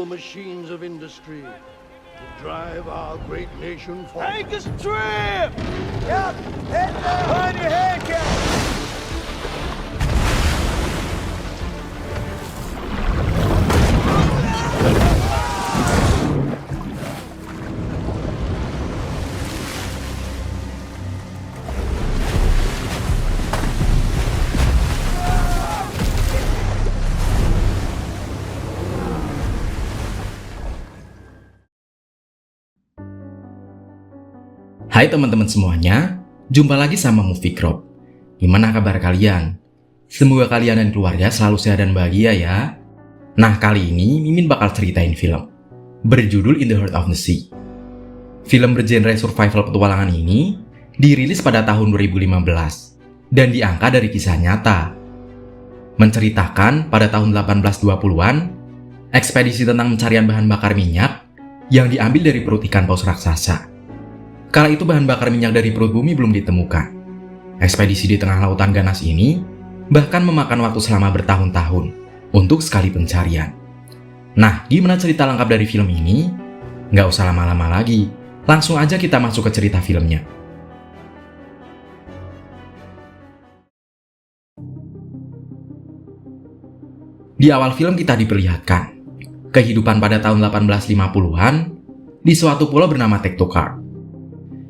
the machines of industry to drive our great nation forward. Take us trip! Yep, head down! Find your head, Captain! Hai teman-teman semuanya, jumpa lagi sama Movie Crop. Gimana kabar kalian? Semoga kalian dan keluarga selalu sehat dan bahagia ya. Nah, kali ini Mimin bakal ceritain film berjudul In the Heart of the Sea. Film bergenre survival petualangan ini dirilis pada tahun 2015 dan diangkat dari kisah nyata. Menceritakan pada tahun 1820-an, ekspedisi tentang pencarian bahan bakar minyak yang diambil dari perut ikan paus raksasa. Kala itu bahan bakar minyak dari perut bumi belum ditemukan. Ekspedisi di tengah lautan ganas ini bahkan memakan waktu selama bertahun-tahun untuk sekali pencarian. Nah, gimana cerita lengkap dari film ini? Nggak usah lama-lama lagi, langsung aja kita masuk ke cerita filmnya. Di awal film kita diperlihatkan kehidupan pada tahun 1850-an di suatu pulau bernama Tektokar.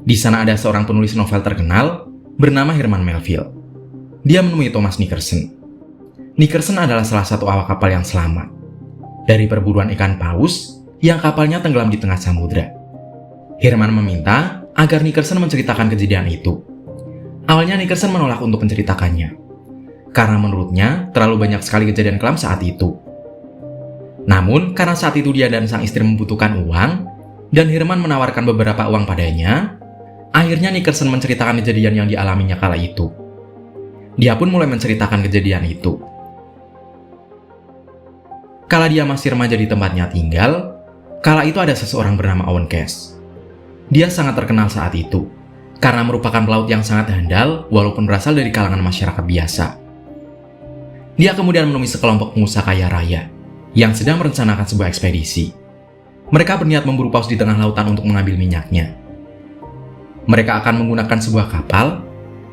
Di sana ada seorang penulis novel terkenal bernama Herman Melville. Dia menemui Thomas Nickerson. Nickerson adalah salah satu awak kapal yang selamat dari perburuan ikan paus yang kapalnya tenggelam di tengah samudra. Herman meminta agar Nickerson menceritakan kejadian itu. Awalnya Nickerson menolak untuk menceritakannya, karena menurutnya terlalu banyak sekali kejadian kelam saat itu. Namun, karena saat itu dia dan sang istri membutuhkan uang, dan Herman menawarkan beberapa uang padanya, akhirnya Nickerson menceritakan kejadian yang dialaminya kala itu. Dia pun mulai menceritakan kejadian itu. Kala dia masih remaja di tempatnya tinggal, kala itu ada seseorang bernama Owen Cash. Dia sangat terkenal saat itu, karena merupakan pelaut yang sangat handal walaupun berasal dari kalangan masyarakat biasa. Dia kemudian menemui sekelompok pengusaha kaya raya yang sedang merencanakan sebuah ekspedisi. Mereka berniat memburu paus di tengah lautan untuk mengambil minyaknya. Mereka akan menggunakan sebuah kapal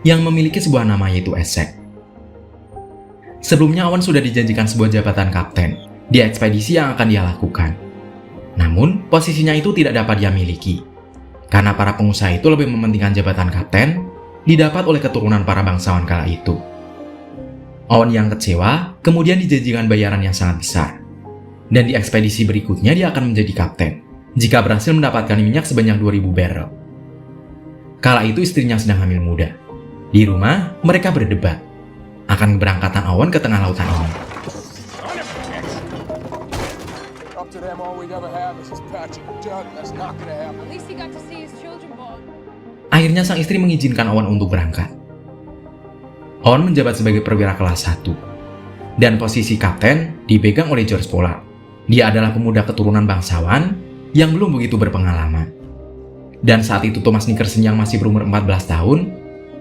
yang memiliki sebuah nama yaitu Essex. Sebelumnya Owen sudah dijanjikan sebuah jabatan kapten di ekspedisi yang akan dia lakukan. Namun, posisinya itu tidak dapat dia miliki, karena para pengusaha itu lebih mementingkan jabatan kapten didapat oleh keturunan para bangsawan kala itu. Owen yang kecewa kemudian dijanjikan bayaran yang sangat besar. Dan di ekspedisi berikutnya dia akan menjadi kapten jika berhasil mendapatkan minyak sebanyak 2000 barrel. Kala itu istrinya sedang hamil muda. Di rumah, mereka berdebat akan keberangkatan Owen ke tengah lautan ini. Akhirnya sang istri mengizinkan Owen untuk berangkat. Owen menjabat sebagai perwira kelas 1. Dan posisi kapten dipegang oleh George Pollard. Dia adalah pemuda keturunan bangsawan yang belum begitu berpengalaman. Dan saat itu Thomas Nickerson yang masih berumur 14 tahun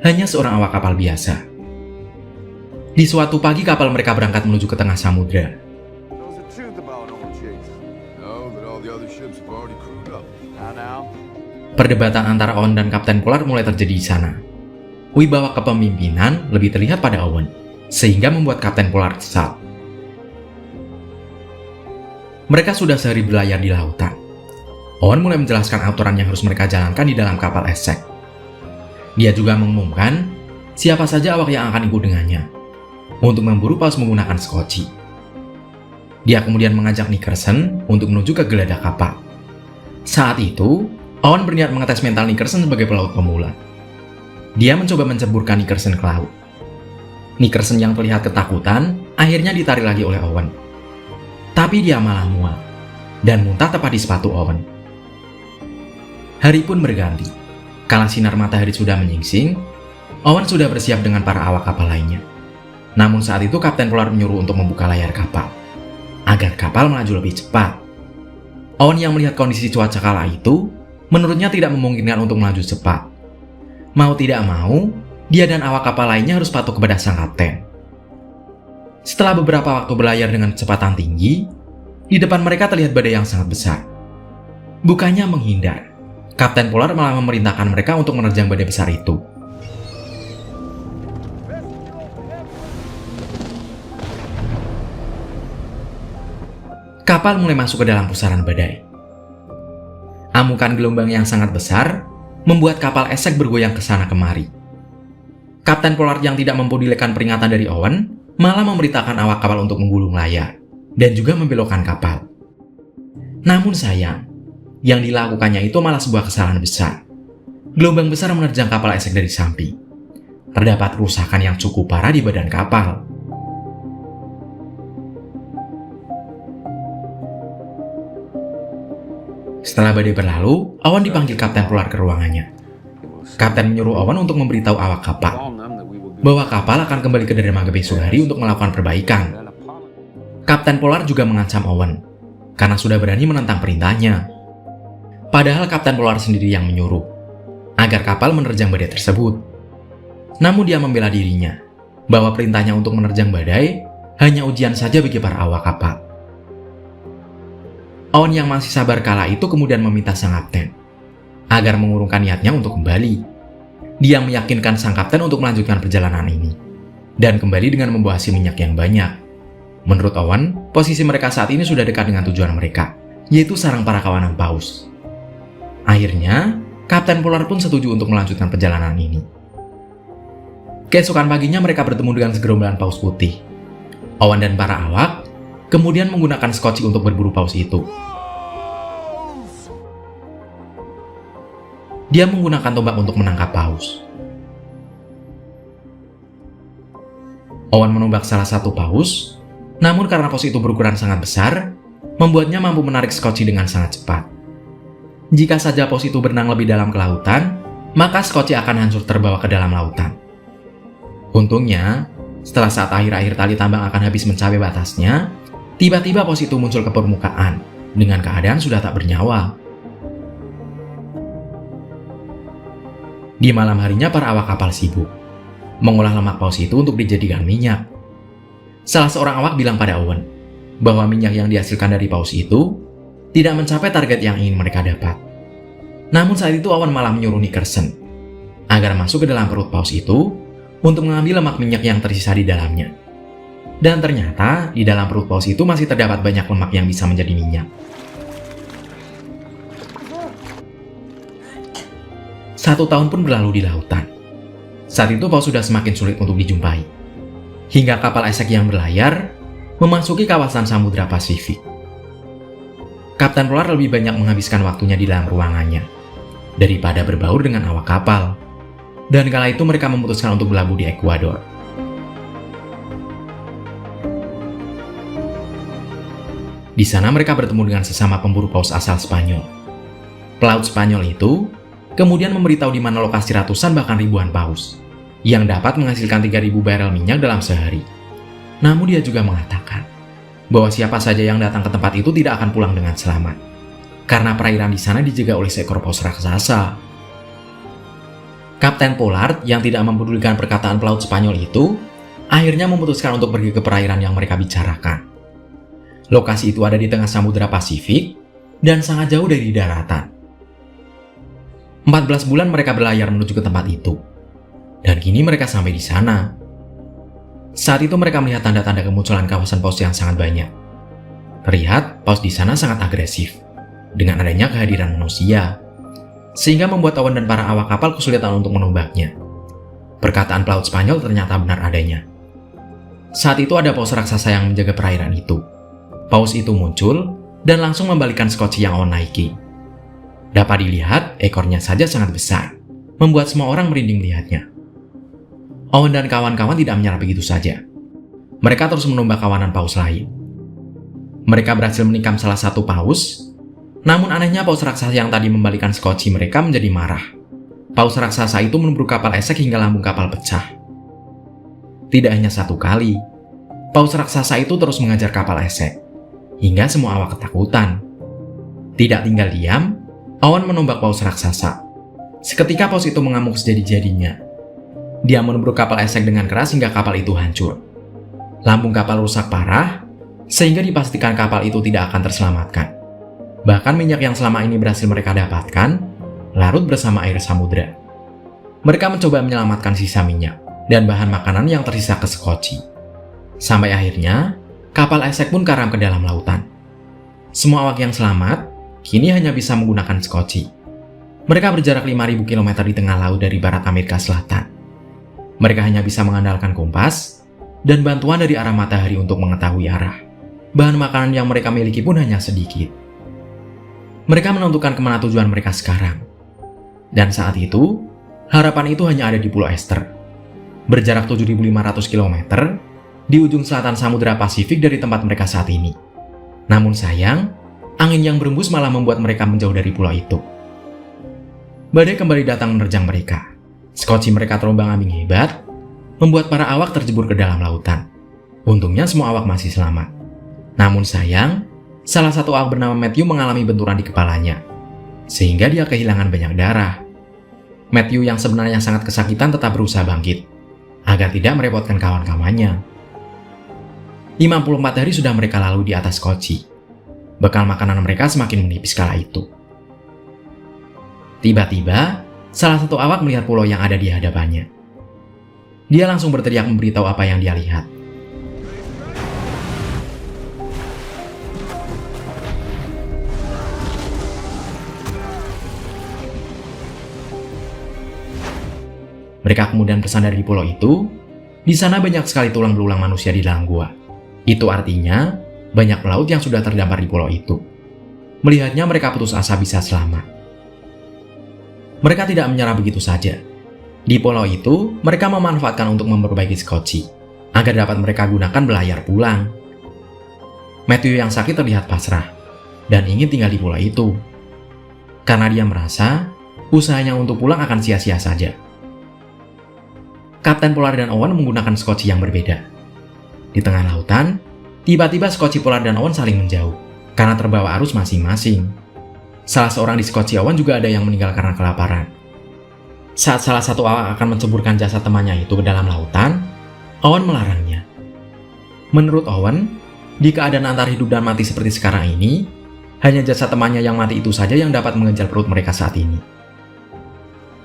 hanya seorang awak kapal biasa. Di suatu pagi kapal mereka berangkat menuju ke tengah samudra. Perdebatan antara Owen dan Kapten Pollard mulai terjadi di sana. Wibawa kepemimpinan lebih terlihat pada Owen, sehingga membuat Kapten Pollard kesal. Mereka sudah sehari berlayar di lautan. Owen mulai menjelaskan aturan yang harus mereka jalankan di dalam kapal Essex. Dia juga mengumumkan siapa saja awak yang akan ikut dengannya untuk memburu paus menggunakan skoci. Dia kemudian mengajak Nickerson untuk menuju ke geladak kapal. Saat itu, Owen berniat mengetes mental Nickerson sebagai pelaut pemula. Dia mencoba menceburkan Nickerson ke laut. Nickerson yang terlihat ketakutan akhirnya ditarik lagi oleh Owen. Tapi dia malah mual dan muntah tepat di sepatu Owen. Hari pun berganti. Kala sinar matahari sudah menyingsing, Owen sudah bersiap dengan para awak kapal lainnya. Namun saat itu Kapten Pollard menyuruh untuk membuka layar kapal, agar kapal melaju lebih cepat. Owen yang melihat kondisi cuaca kala itu, menurutnya tidak memungkinkan untuk melaju cepat. Mau tidak mau, dia dan awak kapal lainnya harus patuh kepada sang kapten. Setelah beberapa waktu berlayar dengan kecepatan tinggi, Di depan mereka terlihat badai yang sangat besar. Bukannya menghindar, Kapten Polar malah memerintahkan mereka untuk menerjang badai besar itu. Kapal mulai masuk ke dalam pusaran badai. Amukan gelombang yang sangat besar membuat kapal Essex bergoyang ke sana kemari. Kapten Polar yang tidak mempedulikan peringatan dari Owen malah memerintahkan awak kapal untuk menggulung layar dan juga membelokkan kapal. Namun sayang, yang dilakukannya itu malah sebuah kesalahan besar. Gelombang besar menerjang kapal Essex dari samping. Terdapat kerusakan yang cukup parah di badan kapal. Setelah badai berlalu, Owen dipanggil Kapten Polar ke ruangannya. Kapten menyuruh Owen untuk memberitahu awak kapal bahwa kapal akan kembali ke dermaga besok hari untuk melakukan perbaikan. Kapten Polar juga mengancam Owen karena sudah berani menentang perintahnya. Padahal Kapten Polar sendiri yang menyuruh agar kapal menerjang badai tersebut. Namun dia membela dirinya bahwa perintahnya untuk menerjang badai hanya ujian saja bagi para awak kapal. Owen yang masih sabar kala itu kemudian meminta sang kapten agar mengurungkan niatnya untuk kembali. Dia meyakinkan sang kapten untuk melanjutkan perjalanan ini dan kembali dengan membawa hasil minyak yang banyak. Menurut Owen, posisi mereka saat ini sudah dekat dengan tujuan mereka, yaitu sarang para kawanan paus. Akhirnya, Kapten Polar pun setuju untuk melanjutkan perjalanan ini. Keesokan paginya mereka bertemu dengan segerombolan paus putih. Owen dan para awak kemudian menggunakan skoci untuk berburu paus itu. Dia menggunakan tombak untuk menangkap paus. Owen menombak salah satu paus, namun karena paus itu berukuran sangat besar, membuatnya mampu menarik skoci dengan sangat cepat. Jika saja paus itu berenang lebih dalam ke lautan, maka skoci akan hancur terbawa ke dalam lautan. Untungnya, setelah saat akhir-akhir tali tambang akan habis mencapai batasnya, tiba-tiba paus itu muncul ke permukaan dengan keadaan sudah tak bernyawa. Di malam harinya para awak kapal sibuk mengolah lemak paus itu untuk dijadikan minyak. Salah seorang awak bilang pada Owen bahwa minyak yang dihasilkan dari paus itu tidak mencapai target yang ingin mereka dapat. Namun saat itu Owen malah menyuruh Nickerson agar masuk ke dalam perut paus itu untuk mengambil lemak minyak yang tersisa di dalamnya. Dan ternyata di dalam perut paus itu masih terdapat banyak lemak yang bisa menjadi minyak. 1 tahun pun berlalu di lautan. Saat itu paus sudah semakin sulit untuk dijumpai. Hingga kapal Essex yang berlayar memasuki kawasan Samudra Pasifik. Kapten Polar lebih banyak menghabiskan waktunya di dalam ruangannya daripada berbaur dengan awak kapal. Dan kala itu mereka memutuskan untuk berlabuh di Ekuador. Di sana mereka bertemu dengan sesama pemburu paus asal Spanyol. Pelaut Spanyol itu kemudian memberitahu di mana lokasi ratusan bahkan ribuan paus yang dapat menghasilkan 3.000 barel minyak dalam sehari. Namun dia juga mengatakan bahwa siapa saja yang datang ke tempat itu tidak akan pulang dengan selamat, karena perairan di sana dijaga oleh seekor paus raksasa. Kapten Polar yang tidak mempedulikan perkataan pelaut Spanyol itu akhirnya memutuskan untuk pergi ke perairan yang mereka bicarakan. Lokasi itu ada di tengah Samudra Pasifik dan sangat jauh dari daratan. 14 bulan mereka berlayar menuju ke tempat itu. Dan kini mereka sampai di sana. Saat itu mereka melihat tanda-tanda kemunculan kawasan paus yang sangat banyak. Terlihat paus di sana sangat agresif dengan adanya kehadiran manusia, sehingga membuat Owen dan para awak kapal kesulitan untuk menombaknya. Perkataan pelaut Spanyol ternyata benar adanya. Saat itu ada paus raksasa yang menjaga perairan itu. Paus itu muncul dan langsung membalikkan skoci yang Owen naiki. Dapat dilihat, ekornya saja sangat besar, membuat semua orang merinding melihatnya. Owen dan kawan-kawan tidak menyerah begitu saja. Mereka terus menombak kawanan paus lain. Mereka berhasil menikam salah satu paus, namun anehnya paus raksasa yang tadi membalikkan skoci mereka menjadi marah. Paus raksasa itu menubruk kapal Essex hingga lambung kapal pecah. Tidak hanya satu kali, paus raksasa itu terus mengajar kapal Essex, hingga semua awak ketakutan. Tidak tinggal diam, Owen menombak paus raksasa. Seketika paus itu mengamuk sejadi-jadinya. Dia menubruk kapal Essex dengan keras hingga kapal itu hancur. Lambung kapal rusak parah, sehingga dipastikan kapal itu tidak akan terselamatkan. Bahkan minyak yang selama ini berhasil mereka dapatkan larut bersama air samudra. Mereka mencoba menyelamatkan sisa minyak dan bahan makanan yang tersisa ke Skoci. Sampai akhirnya, kapal Essex pun karam ke dalam lautan. Semua awak yang selamat kini hanya bisa menggunakan Skoci. Mereka berjarak 5.000 km di tengah laut dari barat Amerika Selatan. Mereka hanya bisa mengandalkan kompas dan bantuan dari arah matahari untuk mengetahui arah. Bahan makanan yang mereka miliki pun hanya sedikit. Mereka menentukan kemana tujuan mereka sekarang. Dan saat itu, harapan itu hanya ada di Pulau Easter. Berjarak 7.500 km di ujung selatan Samudra Pasifik dari tempat mereka saat ini. Namun sayang, angin yang berembus malah membuat mereka menjauh dari pulau itu. Badai kembali datang menerjang mereka. Skoci mereka terombang-ambing hebat, membuat para awak terjebur ke dalam lautan. Untungnya semua awak masih selamat. Namun sayang, salah satu awak bernama Matthew mengalami benturan di kepalanya, sehingga dia kehilangan banyak darah. Matthew yang sebenarnya sangat kesakitan tetap berusaha bangkit, agar tidak merepotkan kawan-kawannya. 54 hari sudah mereka lalui di atas Skoci. Bekal makanan mereka semakin menipis kala itu. Tiba-tiba, salah satu awak melihat pulau yang ada di hadapannya. Dia langsung berteriak memberitahu apa yang dia lihat. Mereka kemudian bersandar di pulau itu. Di sana banyak sekali tulang belulang manusia di dalam gua. Itu artinya, banyak pelaut yang sudah terdampar di pulau itu. Melihatnya mereka putus asa bisa selamat. Mereka tidak menyerah begitu saja. Di pulau itu, mereka memanfaatkan untuk memperbaiki Skoci, agar dapat mereka gunakan belayar pulang. Matthew yang sakit terlihat pasrah, dan ingin tinggal di pulau itu. Karena dia merasa, usahanya untuk pulang akan sia-sia saja. Kapten Polar dan Owen menggunakan Skoci yang berbeda. Di tengah lautan, tiba-tiba Skoci Polar dan Owen saling menjauh, karena terbawa arus masing-masing. Salah seorang di Skoci Owen juga ada yang meninggal karena kelaparan. Saat salah satu awak akan menceburkan jasad temannya itu ke dalam lautan, Owen melarangnya. Menurut Owen, di keadaan antara hidup dan mati seperti sekarang ini, hanya jasad temannya yang mati itu saja yang dapat mengejar perut mereka saat ini.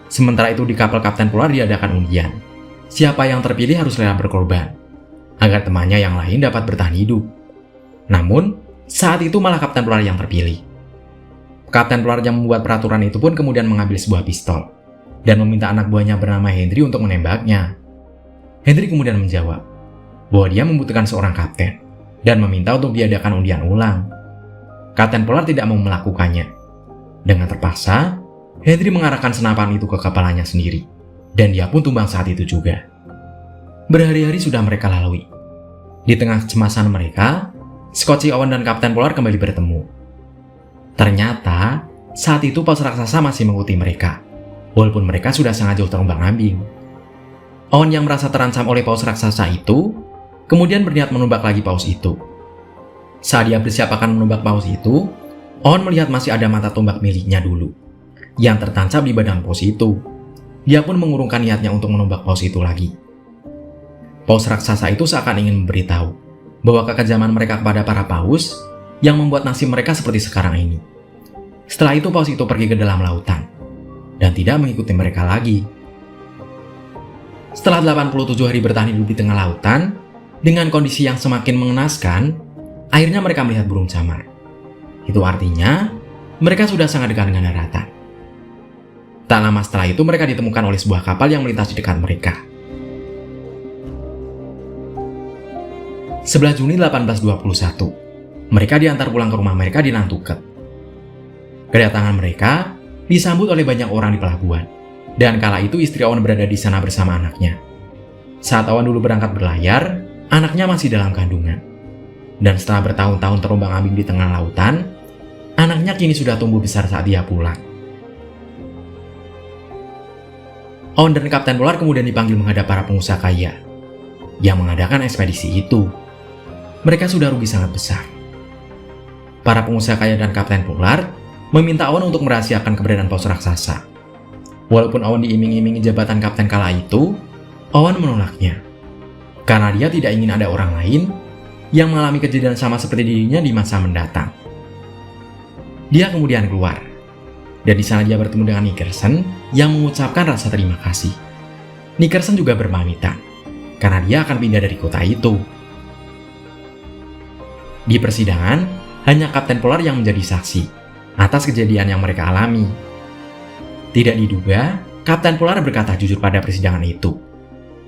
Sementara itu di kapal Kapten Polar diadakan undian. Siapa yang terpilih harus rela berkorban, agar temannya yang lain dapat bertahan hidup. Namun, saat itu malah Kapten Polar yang terpilih. Kapten Polar yang membuat peraturan itu pun kemudian mengambil sebuah pistol dan meminta anak buahnya bernama Henry untuk menembaknya. Henry kemudian menjawab bahwa dia membutuhkan seorang kapten dan meminta untuk diadakan undian ulang. Kapten Polar tidak mau melakukannya. Dengan terpaksa, Henry mengarahkan senapan itu ke kepalanya sendiri, dan dia pun tumbang saat itu juga. Berhari-hari sudah mereka lalui. Di tengah kecemasan mereka, Skoci Owen dan Kapten Polar kembali bertemu. Ternyata, saat itu paus raksasa masih mengikuti mereka, walaupun mereka sudah sangat jauh terombang-ambing. Owen yang merasa terancam oleh paus raksasa itu, kemudian berniat menembak lagi paus itu. Saat dia bersiap akan menembak paus itu, Owen melihat masih ada mata tombak miliknya dulu, yang tertancap di badan paus itu. Dia pun mengurungkan niatnya untuk menembak paus itu lagi. Paus raksasa itu seakan ingin memberitahu bahwa kekejaman mereka kepada para paus yang membuat nasib mereka seperti sekarang ini. Setelah itu paus itu pergi ke dalam lautan dan tidak mengikuti mereka lagi. Setelah 87 hari bertahan hidup di tengah lautan, dengan kondisi yang semakin mengenaskan, akhirnya mereka melihat burung camar. Itu artinya, mereka sudah sangat dekat dengan daratan. Tak lama setelah itu mereka ditemukan oleh sebuah kapal yang melintas di dekat mereka. 11 Juni 1821, mereka diantar pulang ke rumah mereka di Nantucket. Kedatangan mereka disambut oleh banyak orang di pelabuhan, dan kala itu istri Owen berada di sana bersama anaknya. Saat Owen dulu berangkat berlayar, anaknya masih dalam kandungan. Dan setelah bertahun-tahun terombang-ambing di tengah lautan, anaknya kini sudah tumbuh besar saat dia pulang. Owen dan Kapten Polar kemudian dipanggil menghadap para pengusaha kaya yang mengadakan ekspedisi itu. Mereka sudah rugi sangat besar. Para pengusaha kaya dan Kapten Polar meminta Owen untuk merahasiakan keberadaan paus raksasa. Walaupun Owen diiming-imingi jabatan kapten kala itu, Owen menolaknya. Karena dia tidak ingin ada orang lain yang mengalami kejadian sama seperti dirinya di masa mendatang. Dia kemudian keluar, dan di sana dia bertemu dengan Nickerson yang mengucapkan rasa terima kasih. Nickerson juga berpamitan, karena dia akan pindah dari kota itu. Di persidangan, hanya Kapten Polar yang menjadi saksi atas kejadian yang mereka alami. Tidak diduga, Kapten Polar berkata jujur pada persidangan itu.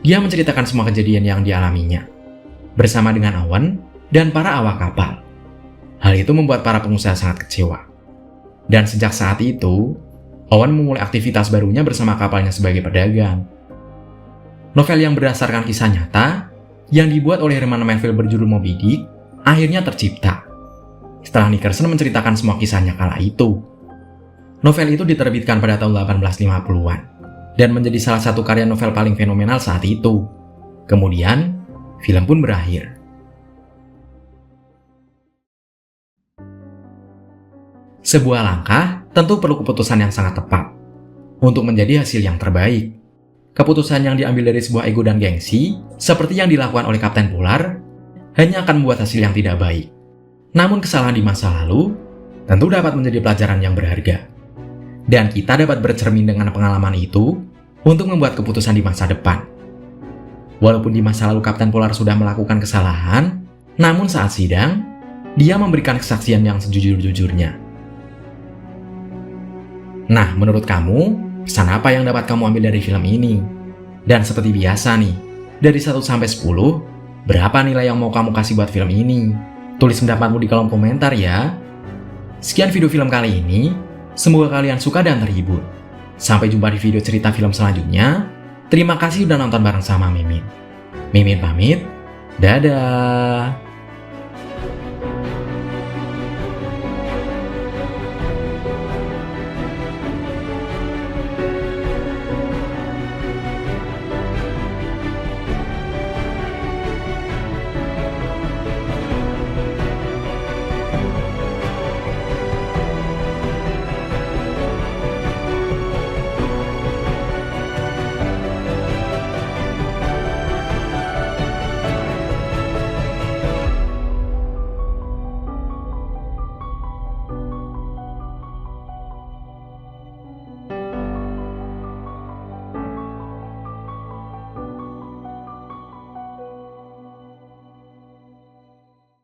Dia menceritakan semua kejadian yang dialaminya, bersama dengan Owen dan para awak kapal. Hal itu membuat para pengusaha sangat kecewa. Dan sejak saat itu, Owen memulai aktivitas barunya bersama kapalnya sebagai pedagang. Novel yang berdasarkan kisah nyata, yang dibuat oleh Herman Melville berjudul Moby Dick, akhirnya tercipta. Setelah Nickerson menceritakan semua kisahnya kala itu. Novel itu diterbitkan pada tahun 1850-an, dan menjadi salah satu karya novel paling fenomenal saat itu. Kemudian, film pun berakhir. Sebuah langkah tentu perlu keputusan yang sangat tepat untuk menjadi hasil yang terbaik. Keputusan yang diambil dari sebuah ego dan gengsi, seperti yang dilakukan oleh Kapten Polar, hanya akan membuat hasil yang tidak baik. Namun kesalahan di masa lalu tentu dapat menjadi pelajaran yang berharga. Dan kita dapat bercermin dengan pengalaman itu untuk membuat keputusan di masa depan. Walaupun di masa lalu Kapten Polar sudah melakukan kesalahan, namun saat sidang, dia memberikan kesaksian yang sejujur-jujurnya. Nah, menurut kamu, pesan apa yang dapat kamu ambil dari film ini? Dan seperti biasa nih, dari 1 sampai 10, berapa nilai yang mau kamu kasih buat film ini? Tulis pendapatmu di kolom komentar ya. Sekian video film kali ini, semoga kalian suka dan terhibur. Sampai jumpa di video cerita film selanjutnya. Terima kasih udah nonton bareng sama Mimin. Mimin pamit, dadah!